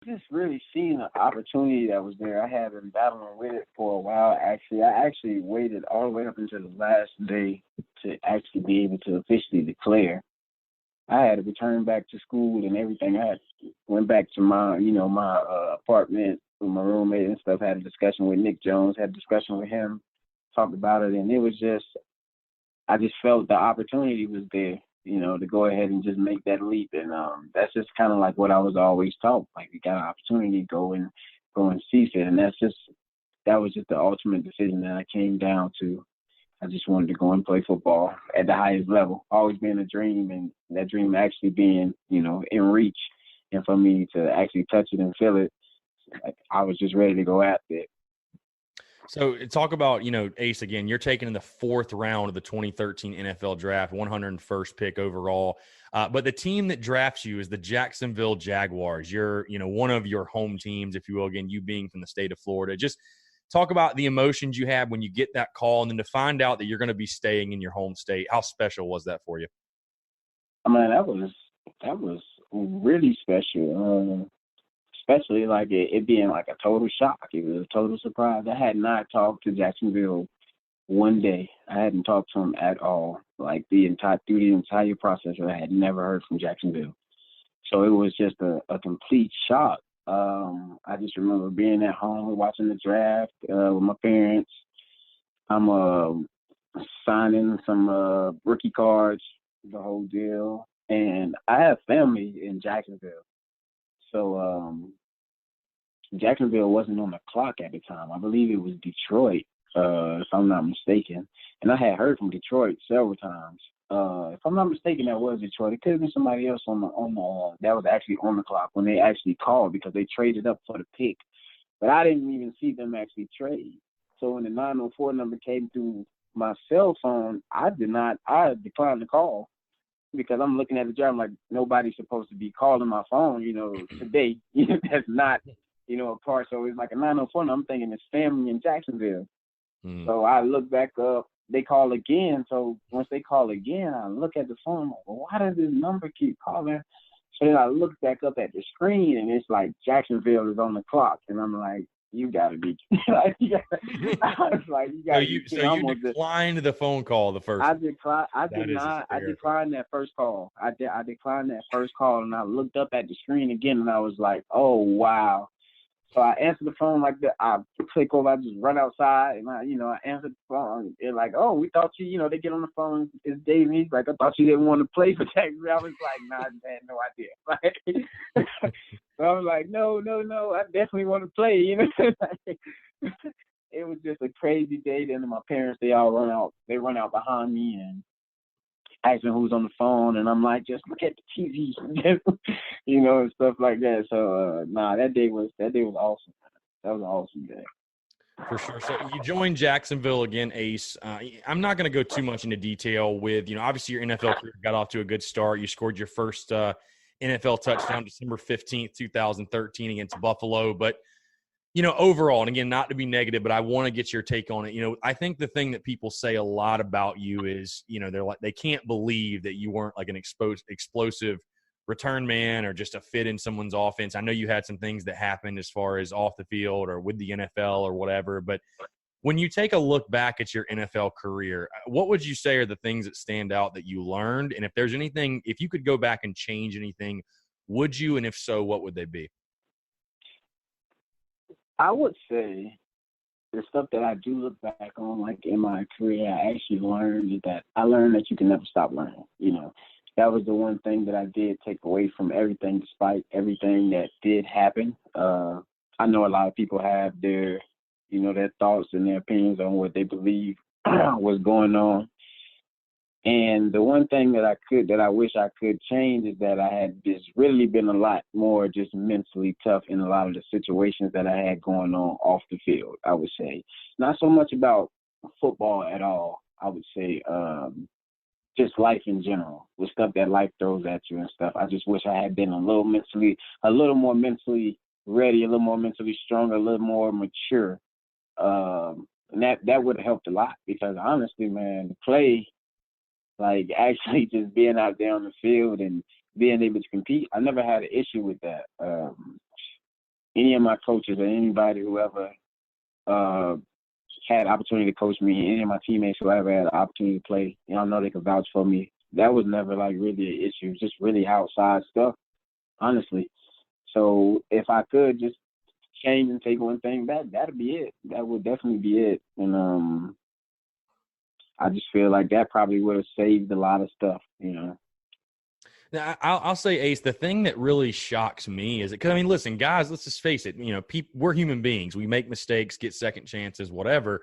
just really seeing the opportunity that was there. I had been battling with it for a while. Actually, I actually waited all the way up until the last day to actually be able to officially declare. I had to return back to school and everything. I had went back to my apartment with my roommate and stuff. Had a discussion with Nick Jones. Had a discussion with him. Talked about it, and it was just I just felt the opportunity was there, to go ahead and just make that leap. And that's just kind of like what I was always taught. Like, you got an opportunity, go and seize it. And that was just the ultimate decision that I came down to. I just wanted to go and play football at the highest level. Always been a dream, and that dream actually being, in reach. And for me to actually touch it and feel it, like, I was just ready to go after it. So talk about, Ace, again, you're taken in the fourth round of the 2013 NFL draft, 101st pick overall. But the team that drafts you is the Jacksonville Jaguars. You're, one of your home teams, if you will, again, you being from the state of Florida. Just talk about the emotions you had when you get that call and then to find out that you're going to be staying in your home state. How special was that for you? I mean, that was really special. Especially like it being like a total shock. It was a total surprise. I had not talked to Jacksonville one day. I hadn't talked to him at all. Like through the entire process, I had never heard from Jacksonville. So it was just a complete shock. I just remember being at home watching the draft with my parents. I'm signing some rookie cards, the whole deal, and I have family in Jacksonville. So Jacksonville wasn't on the clock at the time. I believe it was Detroit, if I'm not mistaken. And I had heard from Detroit several times. If I'm not mistaken, that was Detroit. It could have been somebody else on the that was actually on the clock when they actually called because they traded up for the pick. But I didn't even see them actually trade. So when the 904 number came through my cell phone, I declined the call because I'm looking at the job like nobody's supposed to be calling my phone, today. That's not, a part. So it's like a 904. And I'm thinking it's family in Jacksonville. Mm. So I look back up. They call again. So once they call again, I look at the phone. I'm like, well, why does this number keep calling? So then I look back up at the screen, and it's like Jacksonville is on the clock. And I'm like, you got to be. I was like, you got to be. So you declined the phone call the first. I declined that first call. I declined that first call, and I looked up at the screen again, and I was like, oh wow. So I answered the phone like that. I click over. I just run outside, and I answered the phone. They're like, oh, we thought you, they get on the phone. It's Dave. He's like, I thought you didn't want to play for Jacksonville. I was like, nah, I had no idea. So I was like, no, I definitely want to play. It was just a crazy day. Then my parents, they all run out. They run out behind me and asking who's on the phone, and I'm like, just look at the TV, and stuff like that. So, that day was awesome. That was an awesome day. For sure. So you joined Jacksonville again, Ace. I'm not going to go too much into detail with, obviously your NFL career got off to a good start. You scored your first NFL touchdown December 15th, 2013 against Buffalo. But, overall, and again, not to be negative, but I want to get your take on it. I think the thing that people say a lot about you is, they're like, they can't believe that you weren't like an explosive return man or just a fit in someone's offense. I know you had some things that happened as far as off the field or with the NFL or whatever, but when you take a look back at your NFL career, what would you say are the things that stand out that you learned? And if there's anything, if you could go back and change anything, would you? And if so, what would they be? I would say the stuff that I do look back on, like in my career, I actually learned that you can never stop learning. That was the one thing that I did take away from everything, despite everything that did happen. I know a lot of people have their thoughts and their opinions on what they believe was going on. And the one thing that I wish I could change is that I had just really been a lot more just mentally tough in a lot of the situations that I had going on off the field, I would say. Not so much about football at all, I would say just life in general, with stuff that life throws at you and stuff. I just wish I had been a little more mentally ready, a little more mentally strong, a little more mature. And that would have helped a lot because honestly, man, the play, like actually just being out there on the field and being able to compete, I never had an issue with that. any of my coaches or anybody who ever had opportunity to coach me, any of my teammates who ever had the opportunity to play, I know they could vouch for me. That was never like really an issue. It was just really outside stuff, honestly. So if I could just change and take one thing back, that'd be it. That would definitely be it. And I just feel like that probably would have saved a lot of stuff, Now, I'll say, Ace, the thing that really shocks me is because, I mean, listen, guys, let's just face it. We're human beings. We make mistakes, get second chances, whatever.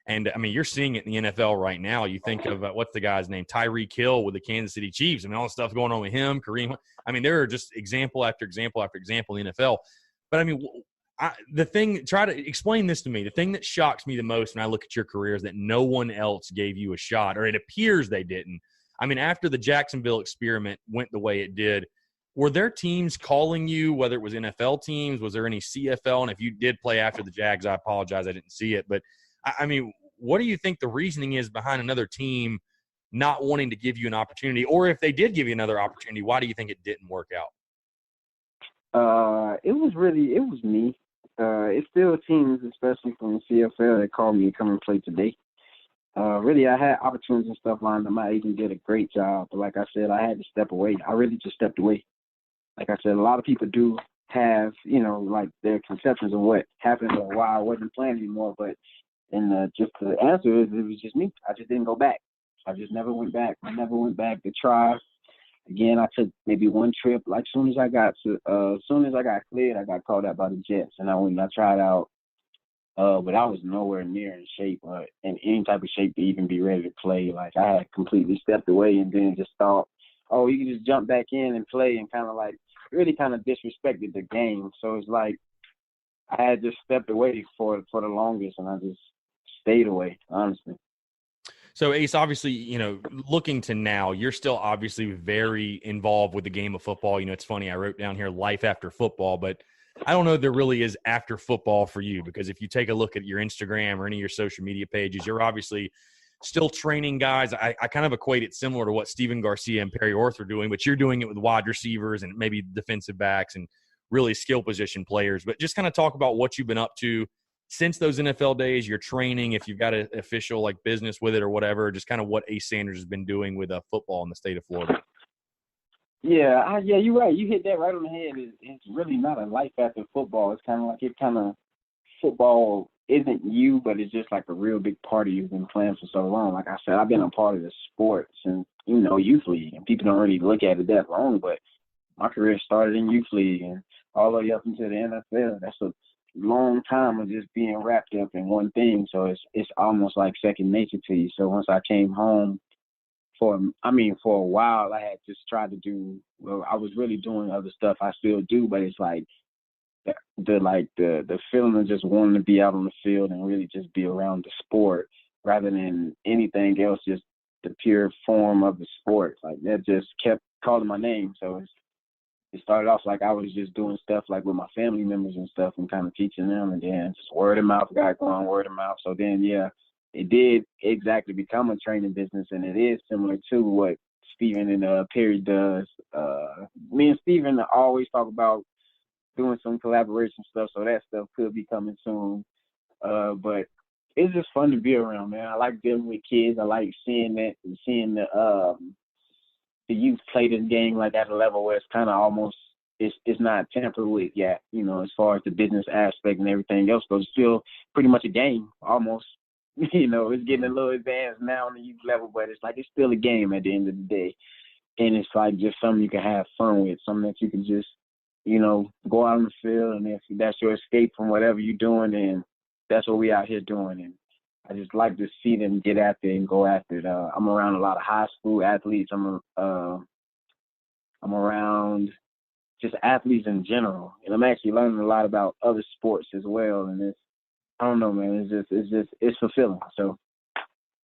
And, I mean, you're seeing it in the NFL right now. You think of what's the guy's name? Tyreek Hill with the Kansas City Chiefs. I mean, all the stuff going on with him, Kareem. I mean, there are just example after example after example in the NFL. But, I mean, try to explain this to me. The thing that shocks me the most when I look at your career is that no one else gave you a shot, or it appears they didn't. I mean, after the Jacksonville experiment went the way it did, were there teams calling you, whether it was NFL teams? Was there any CFL? And if you did play after the Jags, I apologize, I didn't see it. But, I mean, what do you think the reasoning is behind another team not wanting to give you an opportunity? Or if they did give you another opportunity, why do you think it didn't work out? It was me. It's still teams, especially from the CFL, that called me to come and play today. Really, I had opportunities and stuff lined up. My agent did a great job. But like I said, I had to step away. I really just stepped away. Like I said, a lot of people do have, like their conceptions of what happened or why I wasn't playing anymore. But just the answer is it was just me. I just didn't go back. I just never went back. I never went back to try. Again, I took maybe one trip. Like as soon as I got cleared, I got called out by the Jets, and I went and I tried out. But I was nowhere near in shape, in any type of shape to even be ready to play. Like I had completely stepped away and then just thought, oh, you can just jump back in and play, and kind of like really kind of disrespected the game. So it's like I had just stepped away for the longest, and I just stayed away, honestly. So, Ace, obviously, looking to now, you're still obviously very involved with the game of football. It's funny, I wrote down here life after football, but I don't know if there really is after football for you, because if you take a look at your Instagram or any of your social media pages, you're obviously still training guys. I kind of equate it similar to what Steven Garcia and Perry Orth are doing, but you're doing it with wide receivers and maybe defensive backs and really skill position players. But just kind of talk about what you've been up to since those NFL days, your training, if you've got an official like business with it or whatever, just kind of what Ace Sanders has been doing with football in the state of Florida. Yeah, you're right. You hit that right on the head. It's really not a life after football. It's kind of football isn't you, but it's just like a real big part of you. You've been playing for so long. Like I said, I've been a part of the sport since, youth league, and people don't really look at it that long, but my career started in youth league and all the way up into the NFL. That's a long time of just being wrapped up in one thing. So it's almost like second nature to you. So once I came home, for a while, I had just tried to do. Well, I was really doing other stuff. I still do, but it's like the feeling of just wanting to be out on the field and really just be around the sport rather than anything else. Just the pure form of the sport, like that, just kept calling my name. So it started off like I was just doing stuff like with my family members and stuff and kind of teaching them, and then just word of mouth got going, word of mouth. So then, yeah. It did exactly become a training business, and it is similar to what Steven and Perry does. Me and Steven always talk about doing some collaboration stuff, so that stuff could be coming soon. But it's just fun to be around, man. I like dealing with kids. I like seeing the youth play this game like at a level where it's kind of almost it's not tampered with yet, as far as the business aspect and everything else. But it's still pretty much a game almost. It's getting a little advanced now on the youth level, but it's like it's still a game at the end of the day. And it's like just something you can have fun with, something that you can just, go out on the field, and if that's your escape from whatever you're doing, then that's what we out here doing. And I just like to see them get after it and go after it. I'm around a lot of high school athletes. I'm around just athletes in general, and I'm actually learning a lot about other sports as well. And I don't know, man. It's fulfilling. So